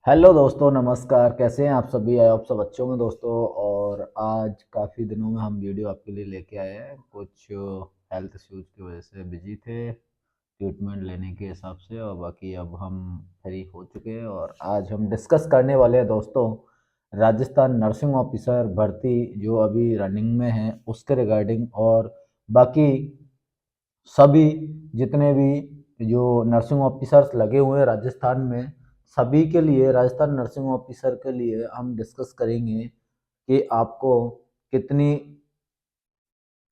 Hello दोस्तों, नमस्कार। कैसे हैं आप सभी? आप सब अच्छे होंगे दोस्तों। और आज काफ़ी दिनों में हम वीडियो आपके लिए लेके आए हैं। कुछ हेल्थ इश्यूज़ की वजह से बिजी थे ट्रीटमेंट लेने के हिसाब से, और बाकी अब हम फ्री हो चुके हैं। और आज हम डिस्कस करने वाले हैं दोस्तों, राजस्थान नर्सिंग ऑफिसर भर्ती जो अभी रनिंग में है उसके रिगार्डिंग, और बाकी सभी जितने भी जो नर्सिंग ऑफिसर्स लगे हुए हैं राजस्थान में, सभी के लिए, राजस्थान नर्सिंग ऑफिसर के लिए हम डिस्कस करेंगे कि आपको कितनी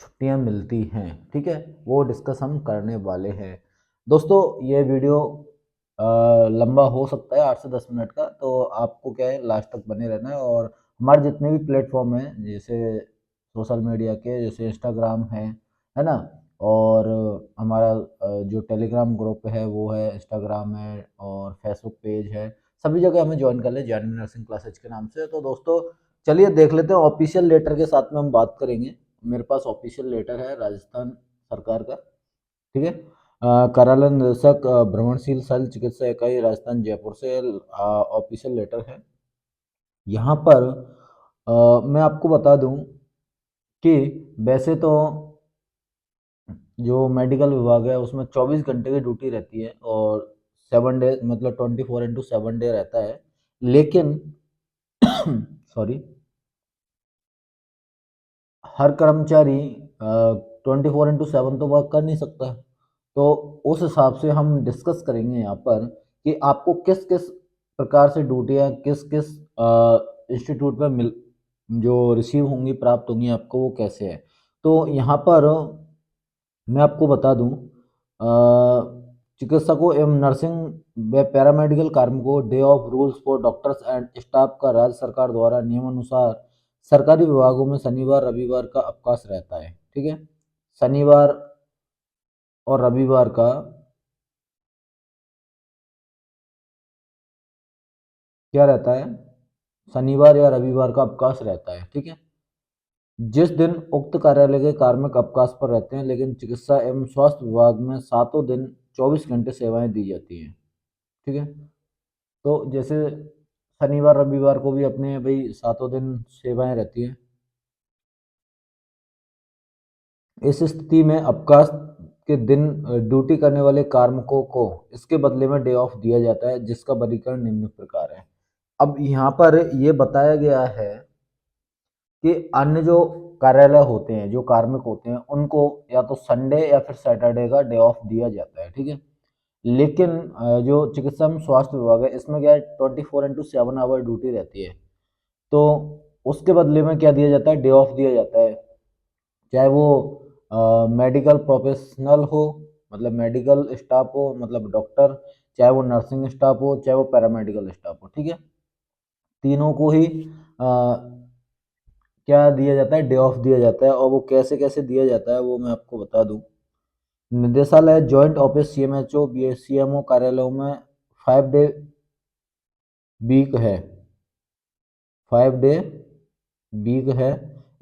छुट्टियां मिलती हैं। ठीक है, वो डिस्कस हम करने वाले हैं दोस्तों। ये वीडियो लंबा हो सकता है, 8 से 10 मिनट का, तो आपको क्या है, लास्ट तक बने रहना है। और हमारे जितने भी प्लेटफॉर्म हैं, जैसे सोशल मीडिया के, जैसे इंस्टाग्राम है ना, और हमारा जो टेलीग्राम ग्रुप है वो है, इंस्टाग्राम है और फेसबुक पेज है, सभी जगह हमें ज्वाइन कर ले जानवी नर्सिंग क्लासेज के नाम से। तो दोस्तों चलिए देख लेते हैं, ऑफिशियल लेटर के साथ में हम बात करेंगे। मेरे पास ऑफिशियल लेटर है राजस्थान सरकार का। ठीक है, कार्यालय निदेशक भ्रमणशील शल्य चिकित्सा इकाई राजस्थान जयपुर से ऑफिशियल लेटर है। यहाँ पर मैं आपको बता दूं कि वैसे तो जो मेडिकल विभाग है उसमें 24 घंटे की ड्यूटी रहती है, और 7 डे मतलब 24x7 डे रहता है। लेकिन सॉरी, हर कर्मचारी 24x7 तो वर्क कर नहीं सकता। तो उस हिसाब से हम डिस्कस करेंगे यहाँ पर कि आपको किस किस प्रकार से ड्यूटियाँ किस किस इंस्टीट्यूट में मिल जो रिसीव होंगी, प्राप्त होंगी आपको, वो कैसे है। तो यहाँ पर मैं आपको बता दूं, चिकित्सकों एवं नर्सिंग व पैरामेडिकल कार्मिकों day of rules for doctors and staff का राज्य सरकार द्वारा नियमानुसार सरकारी विभागों में शनिवार रविवार का अवकाश रहता है। ठीक है, शनिवार और रविवार का क्या रहता है, शनिवार या रविवार का अवकाश रहता है। ठीक है, जिस दिन उक्त कार्यालय के कार्मिक अवकाश पर रहते हैं, लेकिन चिकित्सा एवं स्वास्थ्य विभाग में सातों दिन 24 घंटे सेवाएं दी जाती हैं। ठीक है, तो जैसे शनिवार रविवार को भी अपने भाई सातों दिन सेवाएं रहती हैं। इस स्थिति में अवकाश के दिन ड्यूटी करने वाले कार्मिकों को इसके बदले में डे ऑफ दिया जाता है, जिसका वर्गीकरण निम्न प्रकार है। अब यहाँ पर ये बताया गया है कि अन्य जो कार्यालय होते हैं, जो कार्मिक होते हैं, उनको या तो संडे या फिर सैटरडे का डे ऑफ दिया जाता है। ठीक है, लेकिन जो चिकित्सा एवं स्वास्थ्य विभाग है, इसमें क्या है, 24x7 ड्यूटी रहती है। तो उसके बदले में क्या दिया जाता है, डे ऑफ दिया जाता है। चाहे वो मेडिकल प्रोफेशनल हो, मतलब मेडिकल स्टाफ हो, मतलब डॉक्टर, चाहे वो नर्सिंग स्टाफ हो, चाहे वो पैरामेडिकल स्टाफ हो। ठीक है, तीनों को ही क्या दिया जाता है, डे ऑफ दिया जाता है। और वो कैसे कैसे दिया जाता है वो मैं आपको बता दूं। निदेशालय जॉइंट ऑफिस सीएमएचओ बीएससीएमओ कार्यालयों में 5 डे वीक है, 5 डे वीक है।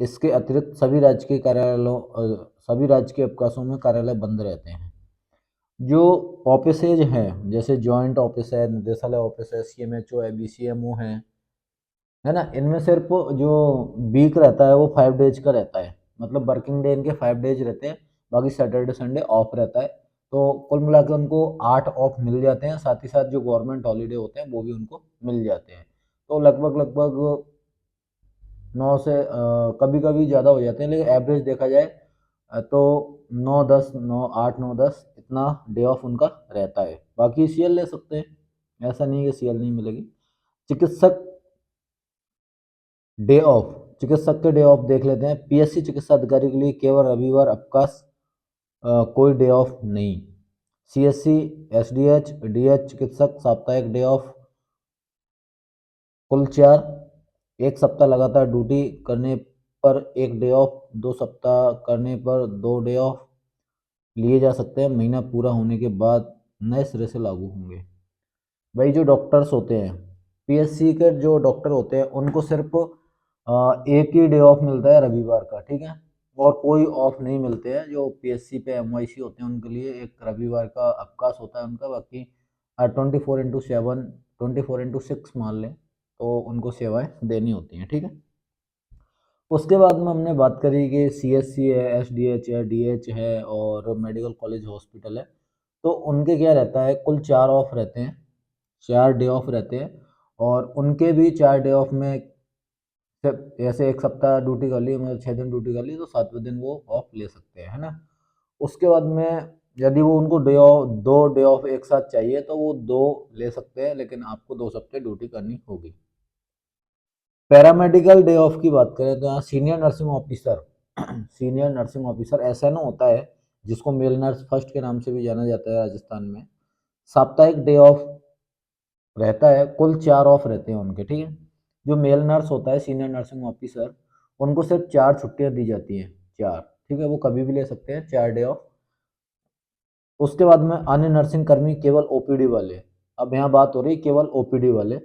इसके अतिरिक्त सभी राजकीय कार्यालयों सभी राजकीय अवकाशों में कार्यालय बंद रहते हैं। जो ऑफिसेज हैं, जैसे जॉइंट ऑफिस है, निदेशालय ऑफिस है, सीएमएचओ है, बीसीएमओ है ना, इनमें सिर्फ जो वीक रहता है वो 5 डेज का रहता है। मतलब वर्किंग डे इनके 5 डेज रहते हैं, बाकी सैटरडे संडे ऑफ रहता है। तो कुल मिला के उनको 8 ऑफ मिल जाते हैं, साथ ही साथ जो गवर्नमेंट हॉलीडे होते हैं वो भी उनको मिल जाते हैं। तो लगभग लगभग 9 से कभी कभी ज़्यादा हो जाते हैं, लेकिन एवरेज देखा जाए तो 9 10 9 8 9 10 इतना डे ऑफ उनका रहता है। बाकी सीएल ले सकते हैं, ऐसा नहीं है कि सीएल नहीं मिलेगी। चिकित्सक डे ऑफ, चिकित्सक के डे ऑफ देख लेते हैं। पीएससी चिकित्सा अधिकारी के लिए केवल रविवार अवकाश, कोई डे ऑफ नहीं। सीएससी एसडीएच डीएच चिकित्सक साप्ताहिक डे ऑफ कुल 4। एक सप्ताह लगातार ड्यूटी करने पर एक डे ऑफ, 2 सप्ताह करने पर 2 डे ऑफ लिए जा सकते हैं। महीना पूरा होने के बाद नए सिरे से लागू होंगे। भाई जो डॉक्टर्स होते हैं, पीएससी के जो डॉक्टर होते हैं, उनको सिर्फ एक ही डे ऑफ मिलता है रविवार का। ठीक है, और कोई ऑफ नहीं मिलते हैं। जो पीएससी पे एमवाईसी होते हैं उनके लिए एक रविवार का अवकाश होता है उनका। बाकी 24x7 24/6 मान लें, तो उनको सेवाएं देनी होती हैं, ठीक है। उसके बाद में हमने बात करी कि सीएससी है, एसडीएच है, डीएच है और मेडिकल कॉलेज हॉस्पिटल है। तो उनके क्या रहता है, कुल 4 ऑफ रहते हैं, 4 डे ऑफ रहते हैं। और उनके भी 4 डे ऑफ में जैसे एक सप्ताह ड्यूटी कर ली, मतलब 6 दिन ड्यूटी कर ली, तो 7वें दिन वो ऑफ ले सकते हैं, है ना। उसके बाद में यदि वो उनको डे ऑफ 2 डे ऑफ एक साथ चाहिए तो वो 2 ले सकते हैं, लेकिन आपको 2 सप्ताह ड्यूटी करनी होगी। पैरामेडिकल डे ऑफ की बात करें तो यहाँ senior nursing officer senior nursing officer SNO होता है, जिसको मेल नर्स फर्स्ट के नाम से भी जाना जाता है राजस्थान में। साप्ताहिक डे ऑफ रहता है, कुल 4 ऑफ रहते हैं उनके, ठीक है। जो मेल नर्स होता है सीनियर नर्सिंग ऑफिसर, उनको सिर्फ 4 छुट्टियां दी जाती हैं, 4, ठीक है। वो कभी भी ले सकते हैं 4 डे ऑफ। उसके बाद में अन्य नर्सिंग कर्मी केवल ओपीडी वाले, अब यहाँ बात हो रही केवल ओपीडी वाले,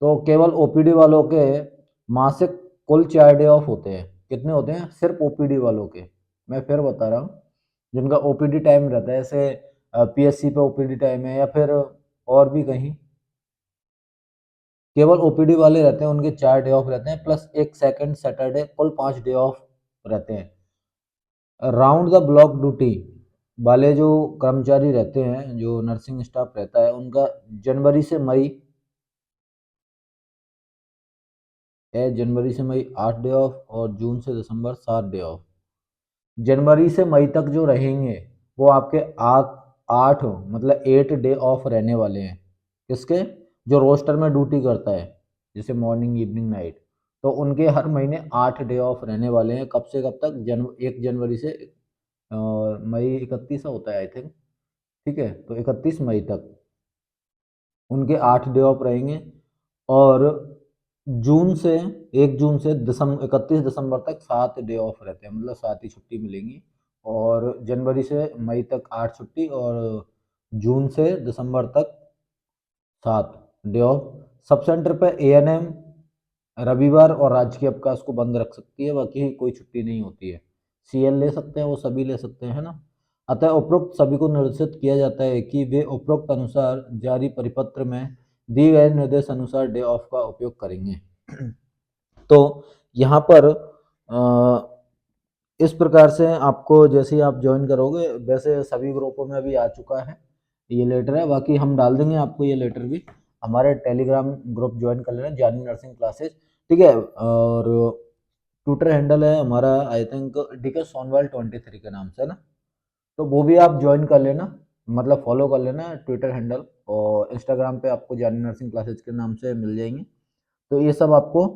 तो केवल ओपीडी वालों के मासिक कुल 4 डे ऑफ होते हैं। कितने होते हैं, सिर्फ ओपीडी वालों के। मैं फिर बता रहा हूँ, जिनका ओपीडी टाइम रहता है, जैसे पीएससी पे ओपीडी टाइम है या फिर और भी कहीं, केवल ओपीडी वाले रहते हैं, उनके 4 डे ऑफ रहते हैं, प्लस एक सेकंड सैटरडे, कुल 5 डे ऑफ रहते हैं। राउंड द ब्लॉक ड्यूटी वाले जो कर्मचारी रहते हैं, जो नर्सिंग स्टाफ रहता है, उनका जनवरी से मई जनवरी से मई 8 डे ऑफ और जून से दिसंबर 7 डे ऑफ। जनवरी से मई तक जो रहेंगे वो आपके 8 मतलब 8 डे ऑफ रहने वाले हैं। किसके, जो रोस्टर में ड्यूटी करता है, जैसे मॉर्निंग इवनिंग नाइट, तो उनके हर महीने 8 डे ऑफ रहने वाले हैं। कब से कब तक, 1 जनवरी से मई 31 होता है आई थिंक, ठीक है। तो 31 मई तक उनके 8 डे ऑफ रहेंगे। और जून से 1 जून से 31 दिसंबर तक 7 डे ऑफ रहते हैं, मतलब 7 ही छुट्टी मिलेंगी। और जनवरी से मई तक 8 छुट्टी और जून से दिसंबर तक 7 डे ऑफ। सब सेंटर पर एएनएम रविवार और राजकीय अवकाश को बंद रख सकती है, बाकी कोई छुट्टी नहीं होती है। सीएल ले सकते हैं, वो सभी ले सकते हैं, है ना। अतः उपरोक्त सभी को निर्देशित किया जाता है कि वे उपरोक्त अनुसार जारी परिपत्र में दिए गए निर्देश अनुसार डे ऑफ का उपयोग करेंगे। तो यहाँ पर इस प्रकार से आपको, जैसे ही आप ज्वाइन करोगे, वैसे सभी ग्रुपों में अभी आ चुका है ये लेटर है, बाकी हम डाल देंगे आपको ये लेटर भी। हमारे टेलीग्राम ग्रुप ज्वाइन कर लेना, जानी नर्सिंग क्लासेज, ठीक है। और ट्विटर हैंडल है हमारा आई थिंक डीके सोनवाल 23 के नाम से ना, तो वो भी आप ज्वाइन कर लेना, मतलब फॉलो कर लेना ट्विटर हैंडल। और इंस्टाग्राम पे आपको जानी नर्सिंग क्लासेज के नाम से मिल जाएंगे। तो ये सब आपको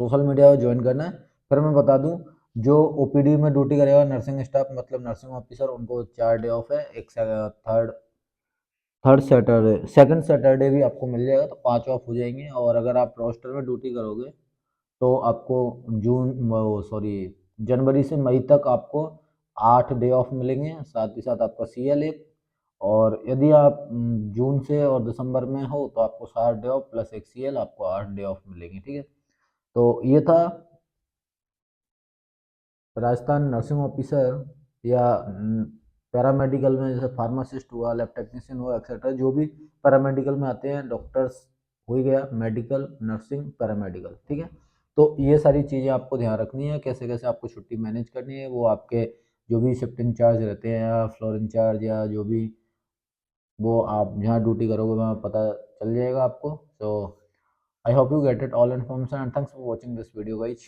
सोशल मीडिया पर ज्वाइन करना है। फिर मैं बता दूं, जो ओपीडी में ड्यूटी करेगा नर्सिंग स्टाफ, मतलब नर्सिंग ऑफिसर, उनको 4 डे ऑफ है। एक third third Saturday, second Saturday भी आपको मिल जाएगा, तो 5 ऑफ हो जाएंगे। और अगर आप रोस्टर में ड्यूटी करोगे तो आपको जनवरी से मई तक आपको 8 डे ऑफ मिलेंगे, साथ ही साथ आपका सीएल एक। और यदि आप जून से और दिसंबर में हो तो आपको 7 डे ऑफ प्लस एक सीएल, आपको 8 डे ऑफ मिलेंगे, ठीक है। तो ये था राजस्थान नर्सिंग ऑफिसर या पैरामेडिकल में, जैसे फार्मासिस्ट हुआ, लैब टेक्नीशियन हुआ, एक्सेट्रा, जो भी पैरामेडिकल में आते हैं, डॉक्टर्स हो गया, मेडिकल, नर्सिंग, पैरामेडिकल, ठीक है। तो ये सारी चीज़ें आपको ध्यान रखनी है, कैसे कैसे आपको छुट्टी मैनेज करनी है, वो आपके जो भी शिफ्ट इंचार्ज रहते हैं या फ्लोर इंचार्ज या जो भी, वो आप जहाँ ड्यूटी करोगे वहाँ पता चल जाएगा आपको। So I hope you get it all information and thanks for watching this video guys.